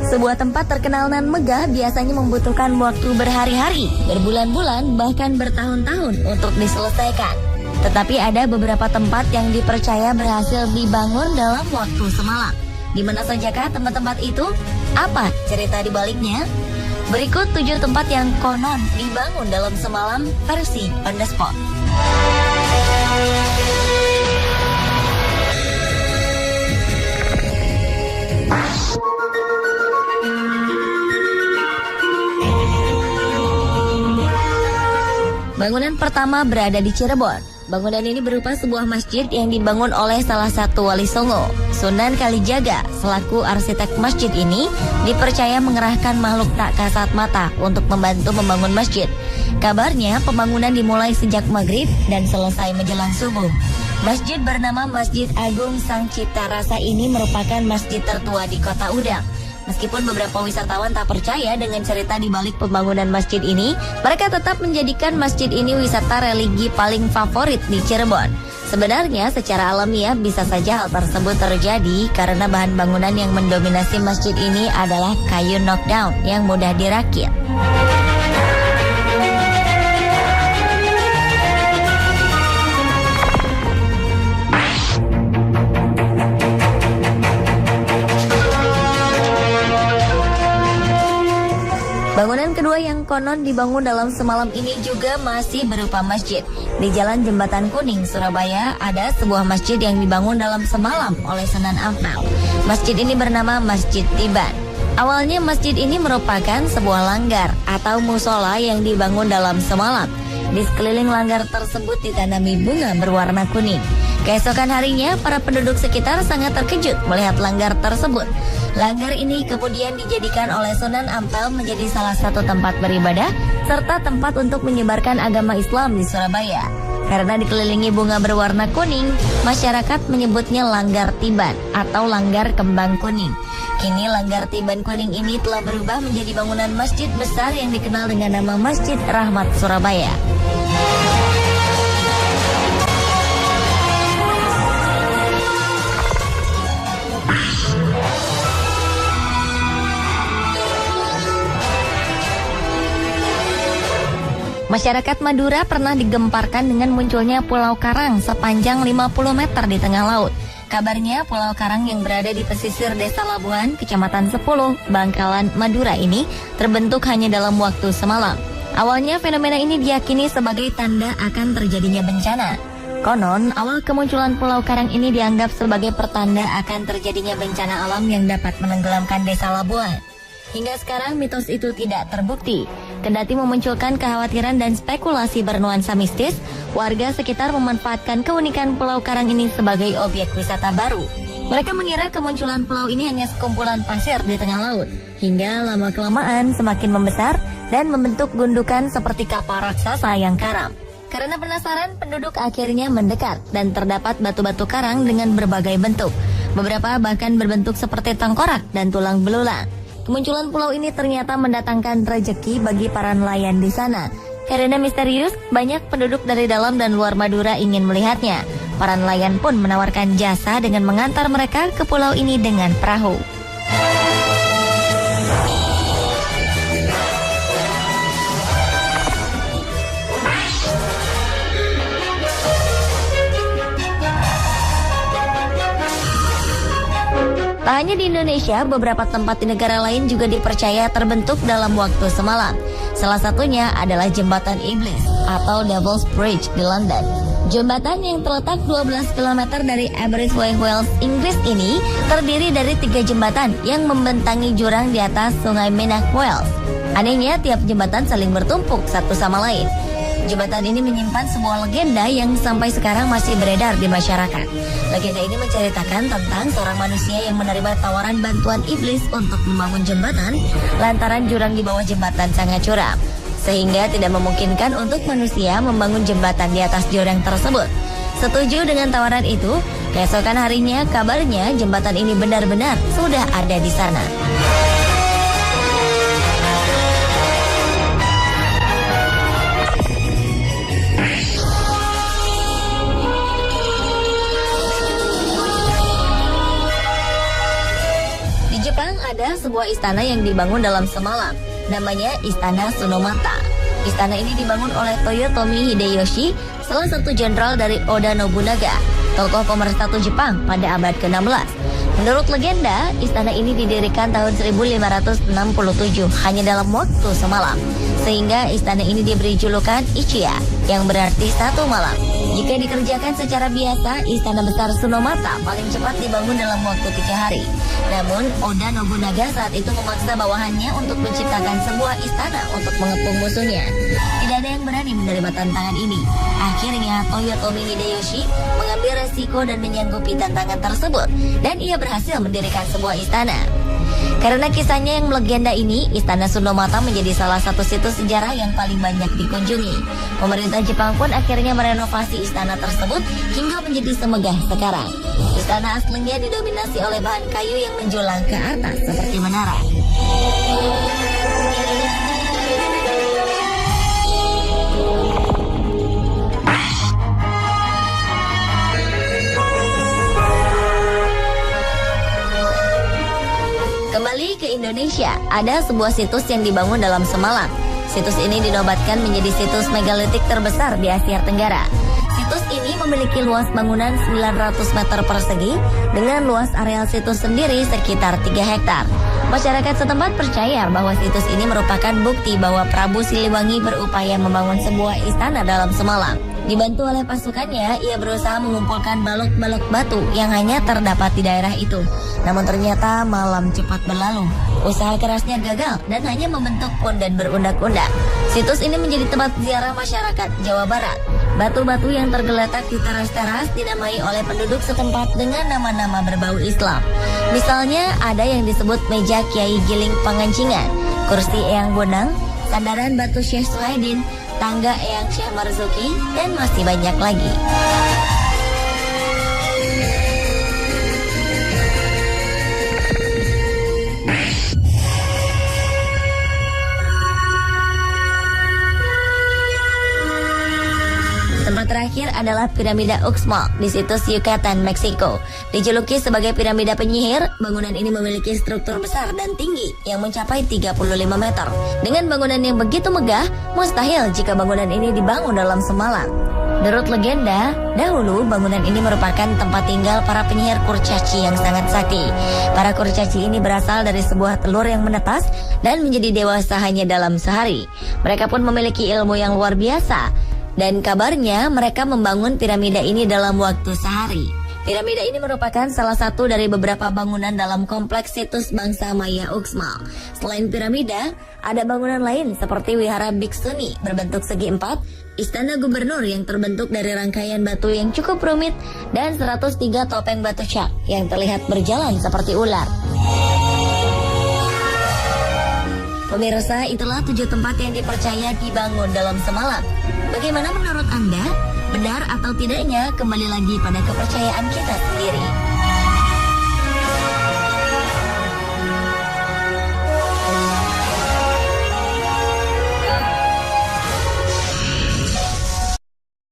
Sebuah tempat terkenal dan megah biasanya membutuhkan waktu berhari-hari, berbulan-bulan, bahkan bertahun-tahun untuk diselesaikan. Tetapi ada beberapa tempat yang dipercaya berhasil dibangun dalam waktu semalam. Di mana sajakah tempat-tempat itu? Apa cerita di baliknya? Berikut 7 tempat yang konon dibangun dalam semalam versi on the spot. Bangunan pertama berada di Cirebon. Bangunan ini berupa sebuah masjid yang dibangun oleh salah satu wali Songo. Sunan Kalijaga selaku arsitek masjid ini dipercaya mengerahkan makhluk tak kasat mata untuk membantu membangun masjid. Kabarnya pembangunan dimulai sejak maghrib dan selesai menjelang subuh. Masjid bernama Masjid Agung Sang Cipta Rasa ini merupakan masjid tertua di Kota Udang. Meskipun beberapa wisatawan tak percaya dengan cerita di balik pembangunan masjid ini, mereka tetap menjadikan masjid ini wisata religi paling favorit di Cirebon. Sebenarnya secara alamiah bisa saja hal tersebut terjadi karena bahan bangunan yang mendominasi masjid ini adalah kayu knockdown yang mudah dirakit. Bangunan kedua yang konon dibangun dalam semalam ini juga masih berupa masjid. Di Jalan Jembatan Kuning, Surabaya, ada sebuah masjid yang dibangun dalam semalam oleh Sunan Ampel. Masjid ini bernama Masjid Tiban. Awalnya masjid ini merupakan sebuah langgar atau musola yang dibangun dalam semalam. Di sekeliling langgar tersebut ditanami bunga berwarna kuning. Keesokan harinya, para penduduk sekitar sangat terkejut melihat langgar tersebut. Langgar ini kemudian dijadikan oleh Sunan Ampel menjadi salah satu tempat beribadah serta tempat untuk menyebarkan agama Islam di Surabaya. Karena dikelilingi bunga berwarna kuning, masyarakat menyebutnya Langgar Tiban atau Langgar Kembang Kuning. Kini Langgar Tiban Kuning ini telah berubah menjadi bangunan masjid besar yang dikenal dengan nama Masjid Rahmat Surabaya. Masyarakat Madura pernah digemparkan dengan munculnya Pulau Karang sepanjang 50 meter di tengah laut. Kabarnya Pulau Karang yang berada di pesisir Desa Labuhan, Kecamatan 10, Bangkalan, Madura ini terbentuk hanya dalam waktu semalam. Awalnya fenomena ini diyakini sebagai tanda akan terjadinya bencana. Konon, awal kemunculan Pulau Karang ini dianggap sebagai pertanda akan terjadinya bencana alam yang dapat menenggelamkan Desa Labuhan. Hingga sekarang mitos itu tidak terbukti. Kendati memunculkan kekhawatiran dan spekulasi bernuansa mistis, warga sekitar memanfaatkan keunikan Pulau Karang ini sebagai objek wisata baru. Mereka mengira kemunculan pulau ini hanya sekumpulan pasir di tengah laut. Hingga lama-kelamaan semakin membesar dan membentuk gundukan seperti kapal raksasa yang karam. Karena penasaran, penduduk akhirnya mendekat dan terdapat batu-batu karang dengan berbagai bentuk. Beberapa bahkan berbentuk seperti tengkorak dan tulang belulang. Kemunculan pulau ini ternyata mendatangkan rezeki bagi para nelayan di sana. Karena misterius, banyak penduduk dari dalam dan luar Madura ingin melihatnya. Para nelayan pun menawarkan jasa dengan mengantar mereka ke pulau ini dengan perahu. Tak hanya di Indonesia, beberapa tempat di negara lain juga dipercaya terbentuk dalam waktu semalam. Salah satunya adalah Jembatan Iblis atau Devil's Bridge di London. Jembatan yang terletak 12 km dari Aberystwyth, Wales, Inggris ini terdiri dari 3 jembatan yang membentangi jurang di atas Sungai Menak, Wales. Anehnya, tiap jembatan saling bertumpuk satu sama lain. Jembatan ini menyimpan sebuah legenda yang sampai sekarang masih beredar di masyarakat. Legenda ini menceritakan tentang seorang manusia yang menerima tawaran bantuan iblis untuk membangun jembatan lantaran jurang di bawah jembatan sangat curam, sehingga tidak memungkinkan untuk manusia membangun jembatan di atas jurang tersebut. Setuju dengan tawaran itu, keesokan harinya kabarnya jembatan ini benar-benar sudah ada di sana. Ada sebuah istana yang dibangun dalam semalam. Namanya Istana Tsunomata. Istana ini dibangun oleh Toyotomi Hideyoshi, salah satu jenderal dari Oda Nobunaga, tokoh pemersatu Jepang pada abad ke-16. Menurut legenda, istana ini didirikan tahun 1567 hanya dalam waktu semalam. Sehingga istana ini diberi julukan Ichiya, yang berarti satu malam. Jika dikerjakan secara biasa, istana besar Tsunomata paling cepat dibangun dalam waktu 3 hari. Namun, Oda Nobunaga saat itu memaksa bawahannya untuk menciptakan sebuah istana untuk mengepung musuhnya. Tidak ada yang berani menerima tantangan ini. Akhirnya, Toyotomi Hideyoshi mengambil resiko dan menyanggupi tantangan tersebut. Dan ia berhasil mendirikan sebuah istana. Karena kisahnya yang melegenda ini, Istana Tsunomata menjadi salah satu situs sejarah yang paling banyak dikunjungi. Pemerintah Jepang pun akhirnya merenovasi istana tersebut hingga menjadi semegah sekarang. Istana aslinya didominasi oleh bahan kayu yang menjulang ke atas seperti menara. Kembali ke Indonesia, ada sebuah situs yang dibangun dalam semalam. Situs ini dinobatkan menjadi situs megalitik terbesar di Asia Tenggara. Situs ini memiliki luas bangunan 900 meter persegi dengan luas areal situs sendiri sekitar 3 hektar. Masyarakat setempat percaya bahwa situs ini merupakan bukti bahwa Prabu Siliwangi berupaya membangun sebuah istana dalam semalam. Dibantu oleh pasukannya, ia berusaha mengumpulkan balok-balok batu yang hanya terdapat di daerah itu. Namun ternyata malam cepat berlalu. Usaha kerasnya gagal dan hanya membentuk pondan berundak-undak. Situs ini menjadi tempat ziarah masyarakat Jawa Barat. Batu-batu yang tergeletak di teras-teras dinamai oleh penduduk setempat dengan nama-nama berbau Islam. Misalnya ada yang disebut meja Kiai Giling Pangancingan, kursi Eyang Bonang, sandaran batu Syekh Suhaidin, tangga Eyang Syekh Marzuki, dan masih banyak lagi. Tempat terakhir adalah Piramida Uxmal di situs Yucatan, Meksiko. Dijuluki sebagai piramida penyihir, bangunan ini memiliki struktur besar dan tinggi yang mencapai 35 meter. Dengan bangunan yang begitu megah, mustahil jika bangunan ini dibangun dalam semalam. Menurut legenda, dahulu bangunan ini merupakan tempat tinggal para penyihir kurcaci yang sangat sakti. Para kurcaci ini berasal dari sebuah telur yang menetas dan menjadi dewasa hanya dalam sehari. Mereka pun memiliki ilmu yang luar biasa. Dan kabarnya mereka membangun piramida ini dalam waktu sehari. Piramida ini merupakan salah satu dari beberapa bangunan dalam kompleks situs bangsa Maya Uxmal. Selain piramida, ada bangunan lain seperti Wihara Biksuni berbentuk segi empat, Istana Gubernur yang terbentuk dari rangkaian batu yang cukup rumit, dan 103 topeng batu cak yang terlihat berjalan seperti ular. Pemirsa, itulah 7 tempat yang dipercaya dibangun dalam semalam. Bagaimana menurut Anda? Benar atau tidaknya kembali lagi pada kepercayaan kita sendiri.